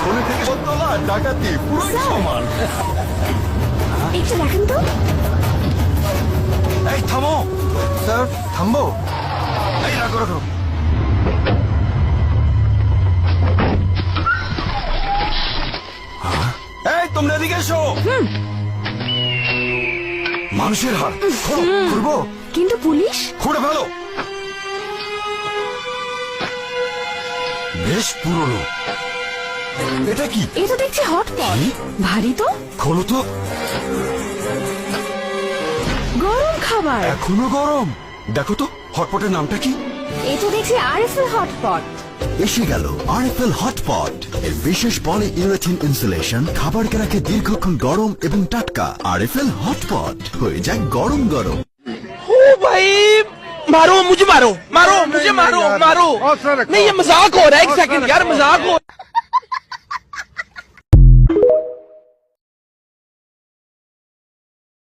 খনি থেকে তোলা ডাকাতি পুরোই সমান। একটু দেখেন তো। এই থামো স্যার, থামবো। এই রাখো রাখো। এই তোমরা এদিকে এসো। মানুষের হাড় খুলবো, কিন্তু পুলিশ। খুঁড়ে ফেলো। বেশ পুরনো। এটা কি? এটা দেখছি হটপট, ভারী তো। খোলো তো। গরম খাবার। এখনো গরম। দেখো তো হটপটের নামটা কি? এটা দেখছি আরএফএল হটপট। এসে গেল আরএফএল হটপট। এর বিশেষ পলি ইউরেথিন ইনসুলেশন খাবারকে রাখে দীর্ঘক্ষণ গরম এবং টাটকা। আরএফএল হটপট হয়ে যায় গরম গরম। ओ भाई मारो मुझे, मारो मारो मुझे, मारो मारो नहीं, ये मजाक हो रहा है। एक सेकंड यार, मजाक हो